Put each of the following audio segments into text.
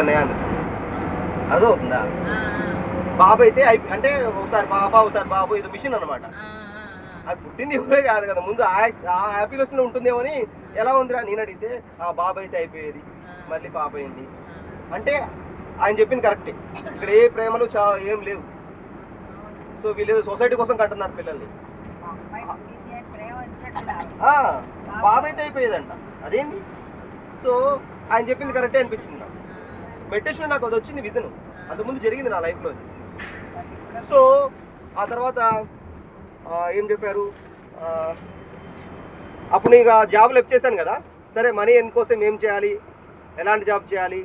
అన్నయ్య అంట. అదో అవుతుందా బాబు అయితే అంటే ఒకసారి పాప ఒకసారి బాబు ఇది మిషన్ అనమాట. అది పుట్టింది ఇప్పుడే కాదు కదా, ముందు ఆ హ్యాపీనెస్లో ఉంటుందేమో అని. ఎలా ఉందిరా నేను అడిగితే ఆ బాబు అయితే అయిపోయేది, మళ్ళీ పాప అయింది అంటే ఆయన చెప్పింది కరెక్టే. ఇక్కడ ఏ ప్రేమలు ఏం లేవు. సో వీళ్ళు సొసైటీ కోసం కంటున్నారు పిల్లల్ని. బాబు అయితే అయిపోయేదంట, అదేంటి. సో ఆయన చెప్పింది కరెక్టే అనిపించింది నాకు. మెడిటేషన్ నాకు అది వచ్చింది విజన్, అంతకుముందు జరిగింది నా లైఫ్లో. సో ఆ తర్వాత ఏం చెప్పారు, అప్పుడు నేను జాబ్ లెఫ్ట్ చేశాను కదా, సరే మనీ ఎన్ కోసం ఏం చేయాలి, ఎలాంటి జాబ్ చేయాలి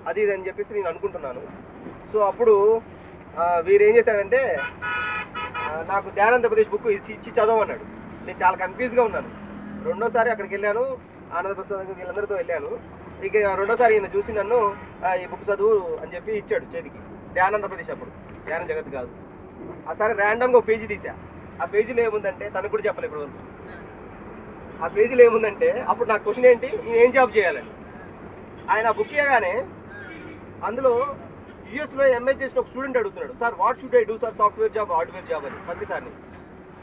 అది ఇది అని చెప్పేసి నేను అనుకుంటున్నాను. సో అప్పుడు వీరు ఏం చేశాడంటే నాకు ధ్యానాంధ్రప్రదేశ్ బుక్ ఇచ్చి చదవమన్నాడు. నేను చాలా కన్ఫ్యూజ్గా ఉన్నాను. రెండోసారి అక్కడికి వెళ్ళాను, ఆనందప్రసాద్ వీళ్ళందరితో వెళ్ళాను. ఇక రెండోసారి ఈయన చూసి నన్ను ఈ బుక్ చదువు అని చెప్పి ఇచ్చాడు చేతికి. ధ్యానాంధ్రప్రదేశ్ అప్పుడు, ధ్యాన జగత్ కాదు. సరే ర్యాండమ్గా ఒక పేజీ తీసా. ఆ పేజీలో ఏముందంటే తనకు కూడా చెప్పలేదు ఇప్పుడు వరకు. ఆ పేజీలో ఏముందంటే అప్పుడు నాకు క్వశ్చన్ ఏంటి, నేను ఏం జాబ్ చేయాలని. ఆయన ఆ బుక్ ఇవ్వగానే అందులో యూఎస్లో ఎంఏ చేసిన ఒక స్టూడెంట్ అడుగుతున్నాడు, sir what should I do sir, software job hardware job అని ప్రతిసారి.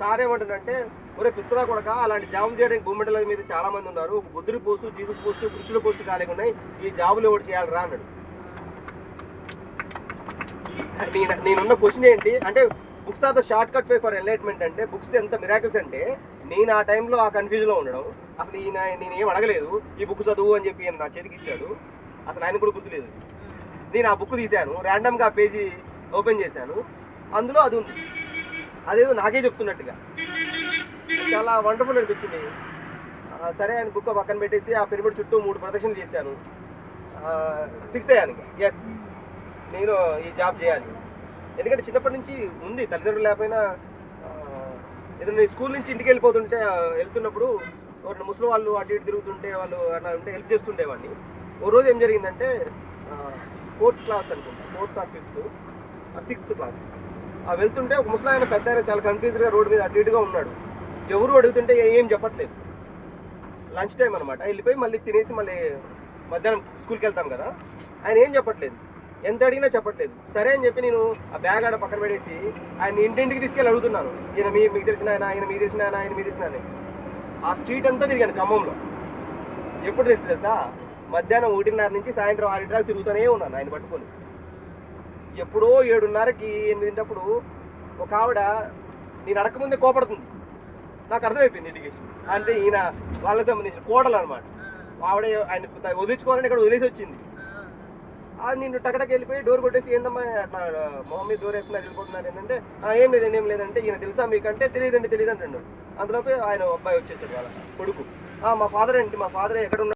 సార్ ఏమంటాడంటే ఒరే పిచ్చరా కొడక, అలాంటి జాబులు చేయడానికి భూమండలం మీద చాలా మంది ఉన్నారు, ఒక బుద్ధుడి పోస్టు, జీసస్ పోస్టు, కృష్ణుడి పోస్టు ఖాళీగా ఉన్నాయి, ఈ జాబులు ఎవరు చేయాలరా అన్నాడు. నేనున్న క్వశ్చన్ ఏంటి అంటే books are the shortcut way for enlightenment అంటే, బుక్స్ ఎంత మిరాకిల్స్ అంటే నేను ఆ టైంలో ఆ కన్ఫ్యూజన్లో ఉండడం. అసలు నేను ఏం అడగలేదు, ఈ బుక్ చదువు అని చెప్పి నా చేతికి ఇచ్చాడు. అసలు ఆయన కూడా గుర్తులేదు. నేను ఆ బుక్ తీశాను, ర్యాండమ్గా ఆ పేజీ ఓపెన్ చేశాను, అందులో అది ఉంది. అదేదో నాకే చెప్తున్నట్టుగా చాలా వండర్ఫుల్ అనిపించింది. సరే ఆయన బుక్ పక్కన పెట్టేసి ఆ పిరమిడ్ చుట్టూ 3 ప్రదక్షిణలు చేశాను. ఫిక్స్ అయ్యాను, ఎస్ నేను ఈ జాబ్ చేయాలి. ఎందుకంటే చిన్నప్పటి నుంచి ఉంది, తల్లిదండ్రులు లేకపోయినా ఏదైనా స్కూల్ నుంచి ఇంటికి వెళ్తున్నప్పుడు ఎవరైనా ముసలి వాళ్ళు అటు ఇటు తిరుగుతుంటే వాళ్ళు అలా ఉంటే హెల్ప్ చేస్తుండేవాడిని. ఓ రోజు ఏం జరిగిందంటే 4th క్లాస్ అనుకుంటా, 4th or 5th or 6th class వెళ్తుంటే ఒక ముసలి ఆయన పెద్ద ఆయన చాలా కన్ఫ్యూజ్గా రోడ్డు మీద అటు ఇటుగా ఉన్నాడు. ఎవరు అడుగుతుంటే ఏం చెప్పట్లేదు. లంచ్ టైం అనమాట, వెళ్ళిపోయి మళ్ళీ తినేసి మళ్ళీ మధ్యాహ్నం స్కూల్కి వెళ్తాం కదా, ఆయన ఏం చెప్పట్లేదు, ఎంత అడిగినా చెప్పట్లేదు. సరే అని చెప్పి నేను ఆ బ్యాగ్ ఆడ పక్కన పెడేసి ఆయన ఇంటింటికి తీసుకెళ్ళి అడుగుతున్నాను, ఈయన మీకు తెలిసిన ఆయన, ఆయన మీకు తెలిసిన ఆయన, ఆయన మీకు తెలిసిన ఆయన. ఆ స్ట్రీట్ అంతా తిరిగాను ఖమ్మంలో. ఎప్పుడు తెలుసా, మధ్యాహ్నం 1:30 నుంచి సాయంత్రం 6 దాకా తిరుగుతూనే ఉన్నాను ఆయన పట్టుకొని. ఎప్పుడో 7:30కి 8 ఒక ఆవిడ నేను అడగకముందే కోపడుతుంది. నాకు అర్థమైపోయింది ఇండికేషన్ అంటే ఈయన వాళ్ళకి సంబంధించిన కోడలు అనమాట. ఆవిడ ఆయన వదిలించుకోవాలని ఇక్కడ వదిలేసి వచ్చింది. నేను టకటకి వెళ్ళిపోయి డోర్ కొట్టేసి ఏందమ్మా అట్లా మా మమ్మీ డోర్ వేస్తున్నారు వెళ్ళిపోతున్నారు ఏంటంటే ఏం లేదంటే ఈయన తెలుసా మీకంటే తెలియదు అంటాడు. అందులోపే ఆయన అబ్బాయి వచ్చేసాడు, వాళ్ళ కొడుకు. మా ఫాదర్ ఏంటి, మా ఫాదర్ ఎక్కడ